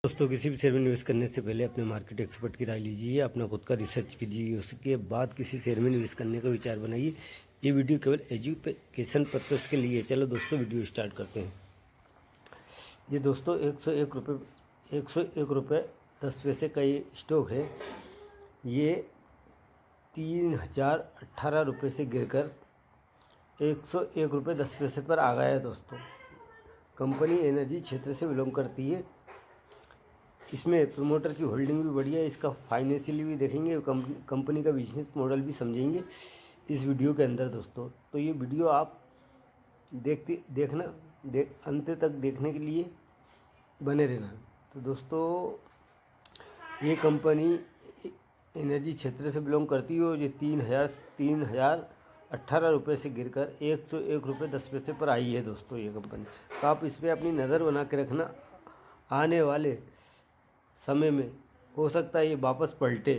दोस्तों, किसी भी शेयर में निवेश करने से पहले अपने मार्केट एक्सपर्ट की राय लीजिए, अपना खुद का रिसर्च कीजिए, उसके बाद किसी शेयर में निवेश करने का विचार बनाइए। ये वीडियो केवल एजुकेशन पर्पज़ के लिए। चलो दोस्तों, वीडियो स्टार्ट करते हैं। ये दोस्तों 101 रुपये 10 पैसे का ये स्टॉक है। ये 3018 रुपये से गिरकर 101 रुपये 10 पैसे पर आ गया है। दोस्तों, कंपनी एनर्जी क्षेत्र से बिलोंग करती है। इसमें प्रमोटर की होल्डिंग भी बढ़िया है। इसका फाइनेंशियली भी देखेंगे, कंपनी का बिजनेस मॉडल भी समझेंगे इस वीडियो के अंदर। दोस्तों, तो ये वीडियो आप अंत तक देखने के लिए बने रहना। तो दोस्तों, ये कंपनी एनर्जी क्षेत्र से बिलोंग करती है और ये 3018 रुपये से गिरकर 101 रुपये 10 पैसे पर आई है। दोस्तों, ये कंपनी, तो आप इस पर अपनी नज़र बना के रखना। आने वाले समय में हो सकता है ये वापस पलटे,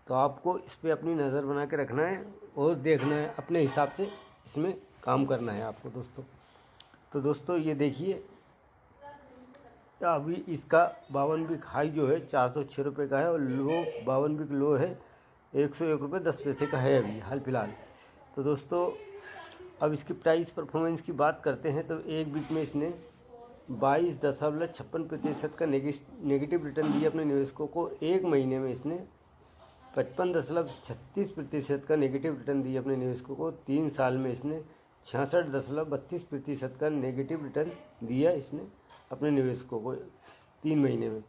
तो आपको इस पर अपनी नज़र बना के रखना है और देखना है, अपने हिसाब से इसमें काम करना है आपको। तो दोस्तों, ये देखिए, अभी इसका 52 वीक हाई जो है 406 रुपये का है और लो 52 वीक लो है 101 रुपये 10 पैसे का है अभी हाल फिलहाल। तो दोस्तों, अब इसकी प्राइस परफॉर्मेंस की बात करते हैं तो एक वीक में इसने 22.56% का नेगेटिव रिटर्न दिया अपने निवेशकों को। एक महीने में इसने 55.36% का नेगेटिव रिटर्न दिया अपने निवेशकों को। 3 साल में इसने 66.32% का नेगेटिव रिटर्न दिया इसने अपने निवेशकों को 3 महीने में।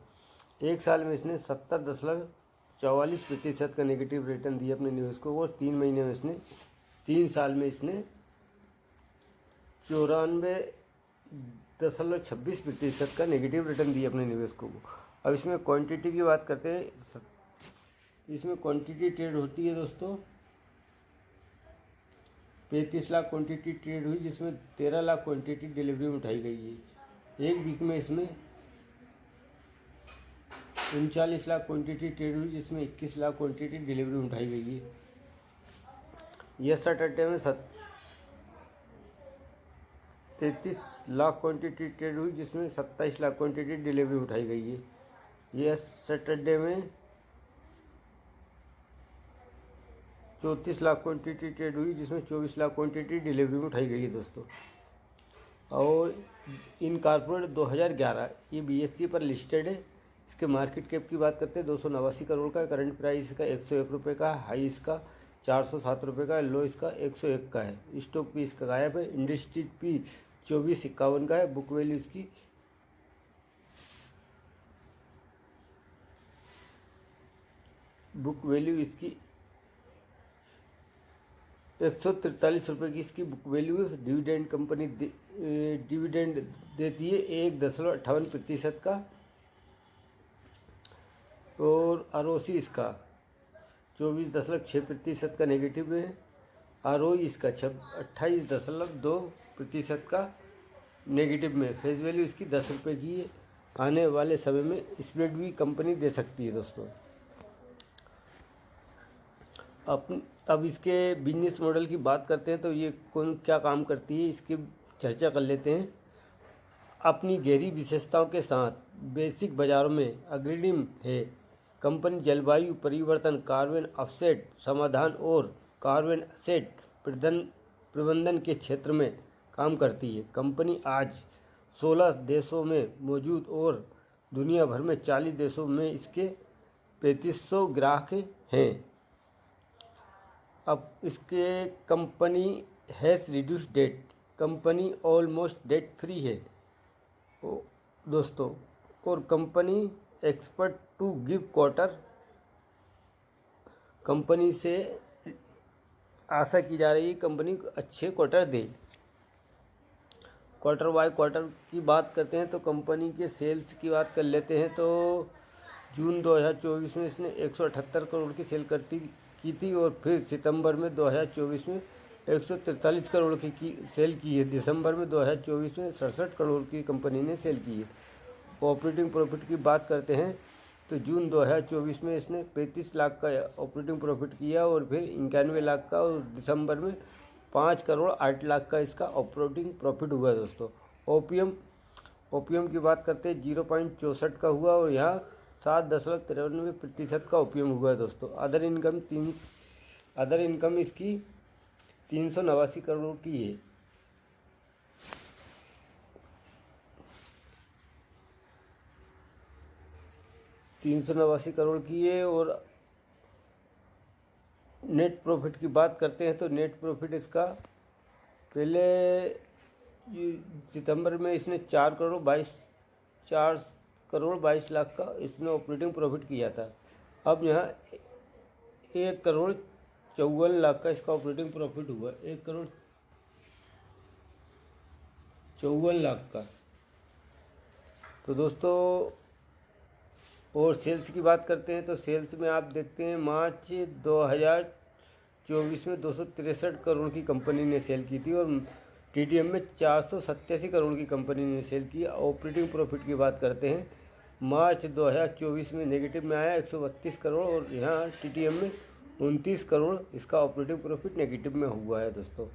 एक साल में इसने 70.44% का नेगेटिव रिटर्न दिया अपने निवेशकों को और 3 महीने में इसने 3 साल में इसने 94.26% का नेगेटिव रिटर्न दिया अपने निवेशकों को। अब इसमें क्वांटिटी की बात करते हैं। इसमें क्वांटिटी ट्रेड होती है दोस्तों, 35 लाख क्वांटिटी ट्रेड हुई, जिसमें 13 लाख क्वांटिटी डिलीवरी में उठाई गई है। एक वीक में इसमें 39 लाख क्वांटिटी ट्रेड हुई, जिसमें 21 लाख क्वांटिटी डिलीवरी में उठाई गई है। यह सैटरडे में 33 लाख क्वांटिटी ट्रेड हुई, जिसमें 27 लाख क्वांटिटी डिलीवरी उठाई गई है। यह सैटरडे में 34 लाख क्वांटिटी ट्रेड हुई, जिसमें 24 लाख क्वांटिटी डिलीवरी में उठाई गई है। दोस्तों, और इन कॉर्पोरेट 2011, ये BSE पर लिस्टेड है। इसके मार्केट कैप की बात करते हैं 289 करोड़ का। करंट प्राइस इसका 101 रुपये का, हाई इसका 407 रुपये का, लो इसका 101 का है। स्टॉक पी इसका गायब है। इंडस्ट्री पी 2451 का है। बुक वैल्यू इसकी 143 रुपये की इसकी बुक वैल्यू है। डिविडेंड कंपनी डिविडेंड देती है 1.58% का और ROC इसका 24.6% का नेगेटिव है। ROE इसका 28.2% का नेगेटिव में। फेस वैल्यू इसकी 10 रुपये की है। आने वाले समय में स्प्लिट भी कंपनी दे सकती है। दोस्तों, अब इसके बिजनेस मॉडल की बात करते हैं तो ये कौन क्या काम करती है, इसकी चर्चा कर लेते हैं। अपनी गहरी विशेषताओं के साथ बेसिक बाजारों में अग्रणी है। कंपनी जलवायु परिवर्तन, कार्बन ऑफसेट समाधान और कार्बन एसेट प्रबंधन के क्षेत्र में काम करती है। कंपनी आज 16 देशों में मौजूद और दुनिया भर में 40 देशों में इसके 3500 ग्राहक हैं। अब इसके company has reduce debt, company almost debt free है दोस्तों। और company expert to give quarter, company से आशा की जा रही है कंपनी अच्छे क्वार्टर दे। क्वार्टर बाय क्वार्टर की बात करते हैं तो कंपनी के सेल्स की बात कर लेते हैं तो जून 2024 में इसने 178 करोड़ की सेल की थी और फिर सितंबर में 2024 में 143 करोड़ की सेल की है। दिसंबर में 2024 में 67 करोड़ की कंपनी ने सेल की है। ऑपरेटिंग प्रॉफिट की बात करते हैं तो जून 2024 में इसने 35 लाख का ऑपरेटिंग प्रॉफिट किया और फिर 91 लाख का, और दिसंबर में 5 करोड़ 8 लाख का इसका ऑपरेटिंग प्रॉफिट हुआ। दोस्तों, ओपीएम की बात करते हैं 0.64 का हुआ और यहाँ 7.93% का ओपीएम हुआ है दोस्तों। अदर इनकम इसकी 389 करोड़ की है। और नेट प्रॉफिट की बात करते हैं तो नेट प्रॉफिट इसका पहले सितंबर में इसने 4 करोड़ 22 लाख का इसने ऑपरेटिंग प्रॉफिट किया था। अब यहाँ 1 करोड़ 54 लाख का इसका ऑपरेटिंग प्रॉफिट हुआ, 1 करोड़ 54 लाख का। तो दोस्तों और सेल्स की बात करते हैं तो सेल्स में आप देखते हैं मार्च 2024 में 263 करोड़ की कंपनी ने सेल की थी और टीटीएम में 487 करोड़ की कंपनी ने सेल की। ऑपरेटिंग प्रॉफिट की बात करते हैं मार्च 2024 में नेगेटिव में आया 132 करोड़ और यहाँ टीटीएम में 29 करोड़ इसका ऑपरेटिंग प्रॉफिट नेगेटिव में हुआ है दोस्तों।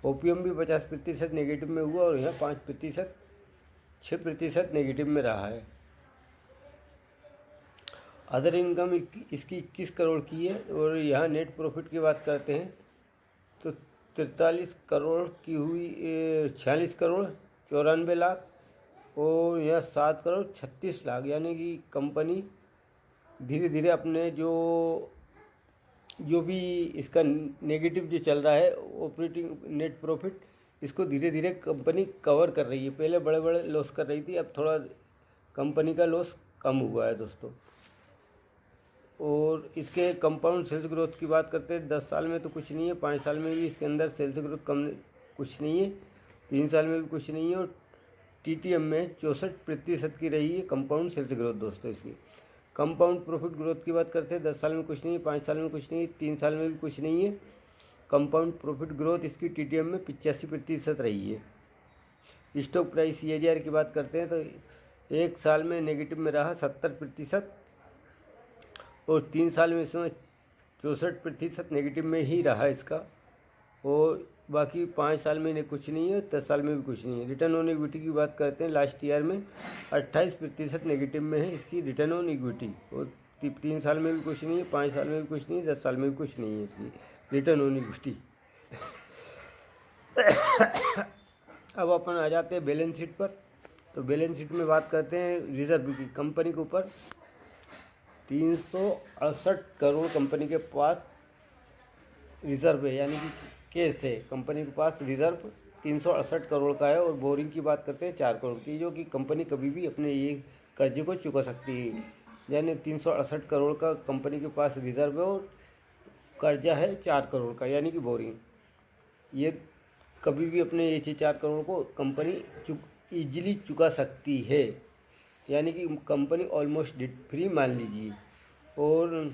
ओपीएम भी 50% नेगेटिव में हुआ और यहाँ 6% नेगेटिव में रहा है। अदर इनकम इसकी 21 करोड़ की है और यहाँ नेट प्रॉफिट की बात करते हैं तो 43 करोड़ की हुई, 46 करोड़ 94 लाख और यहाँ 7 करोड़ 36 लाख। यानी कि कंपनी धीरे धीरे अपने जो भी इसका नेगेटिव जो चल रहा है ऑपरेटिंग नेट प्रॉफिट, इसको धीरे धीरे कंपनी कवर कर रही है। पहले बड़े बड़े लॉस कर रही थी, अब थोड़ा कंपनी का लॉस कम हुआ है दोस्तों। और इसके कंपाउंड सेल्स ग्रोथ की बात करते हैं 10 साल में तो कुछ नहीं है, 5 साल में भी इसके अंदर सेल्स ग्रोथ कुछ नहीं है, 3 साल में भी कुछ नहीं है और टीटीएम में 64% की रही है कंपाउंड सेल्स ग्रोथ दोस्तों इसकी। कंपाउंड प्रॉफिट ग्रोथ की बात करते हैं 10 साल में कुछ नहीं है, 5 साल में कुछ नहीं है, 3 साल में भी कुछ नहीं है। कंपाउंड प्रॉफिट ग्रोथ इसकी टीटीएम में 85% रही है। स्टॉक प्राइस CAGR की बात करते हैं तो 1 साल में नेगेटिव में रहा 70% और 3 साल में इसमें 64% नेगेटिव में ही रहा इसका और बाकी 5 साल में कुछ नहीं है, 10 साल में भी कुछ नहीं है। रिटर्न ऑन इक्विटी की बात करते हैं लास्ट ईयर में 28% नेगेटिव में है इसकी रिटर्न ऑन इक्विटी और 3 साल में भी कुछ नहीं है, 5 साल में भी कुछ नहीं है, 10 साल में भी कुछ नहीं है इसकी रिटर्न ऑन इक्विटी। अब अपन आ जाते हैं बैलेंस शीट पर। तो बैलेंस शीट में बात करते हैं रिजर्व की। कंपनी के ऊपर 368 करोड़ कंपनी के पास रिजर्व है, यानी कि कैश है। कंपनी के पास रिजर्व 368 करोड़ का है और बोरिंग की बात करते हैं 4 करोड़ की, जो कि कंपनी कभी भी अपने ये कर्जे को चुका सकती है। यानी 368 करोड़ का कंपनी के पास रिजर्व है और कर्जा है 4 करोड़ का, यानी कि बोरिंग। ये कभी भी अपने ये 4 करोड़ को कंपनी ईजिली चुका सकती है, यानी कि कंपनी ऑलमोस्ट डेट फ्री मान लीजिए। और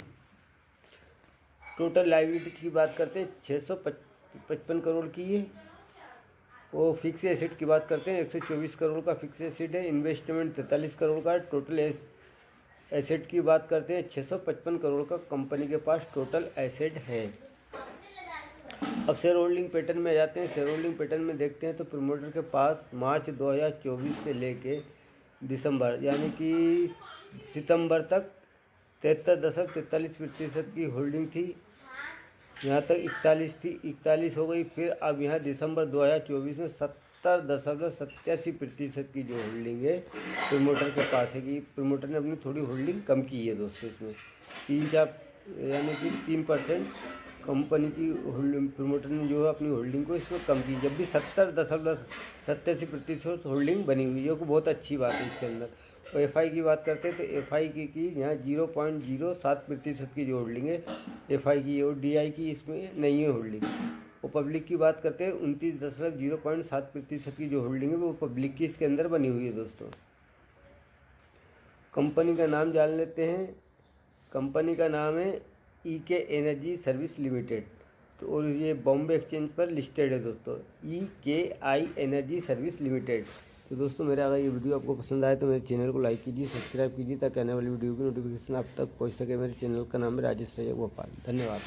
टोटल लायबिलिटी की बात करते हैं 655 करोड़ की है और फिक्स एसेट की बात करते हैं 124 करोड़ का फिक्स एसेट है। इन्वेस्टमेंट 43 करोड़ का है। टोटल एसेट की बात करते हैं 655 करोड़ का कंपनी के पास टोटल एसेट है। अब शेयर होल्डिंग पैटर्न में जाते हैं। शेयर होल्डिंग पैटर्न में देखते हैं तो प्रमोटर के पास मार्च 2024 से लेके दिसंबर यानी कि सितंबर तक 73.43% की होल्डिंग थी। यहाँ तक 41 हो गई। फिर अब यहाँ दिसंबर 2024 में 70.87% की जो होल्डिंग है प्रमोटर के पास है कि प्रमोटर ने अपनी थोड़ी होल्डिंग कम की है दोस्तों। इसमें 3-4 यानी कि 3% कंपनी की होल्डिंग प्रमोटर ने जो है अपनी होल्डिंग को इसमें कम की, जब भी 70.87% होल्डिंग बनी हुई है, जो कि बहुत अच्छी बात है इसके अंदर। और FI की बात करते हैं तो FI की यहाँ 0.07% की जो होल्डिंग है FI की और DI की इसमें नहीं है होल्डिंग। और पब्लिक की बात करते हैं 29.07% की जो होल्डिंग है वो पब्लिक की इसके अंदर बनी हुई है दोस्तों। कंपनी का नाम जान लेते हैं। कंपनी का नाम है EK एनर्जी सर्विस लिमिटेड, तो और ये बॉम्बे एक्सचेंज पर लिस्टेड है दोस्तों, EKI एनर्जी सर्विस लिमिटेड। तो दोस्तों मेरा अगर ये वीडियो आपको पसंद आए तो मेरे चैनल को लाइक कीजिए, सब्सक्राइब कीजिए ताकि आने वाली वीडियो की नोटिफिकेशन आप तक पहुंच सके। मेरे चैनल का नाम है राजेश रजक भोपाल। धन्यवाद।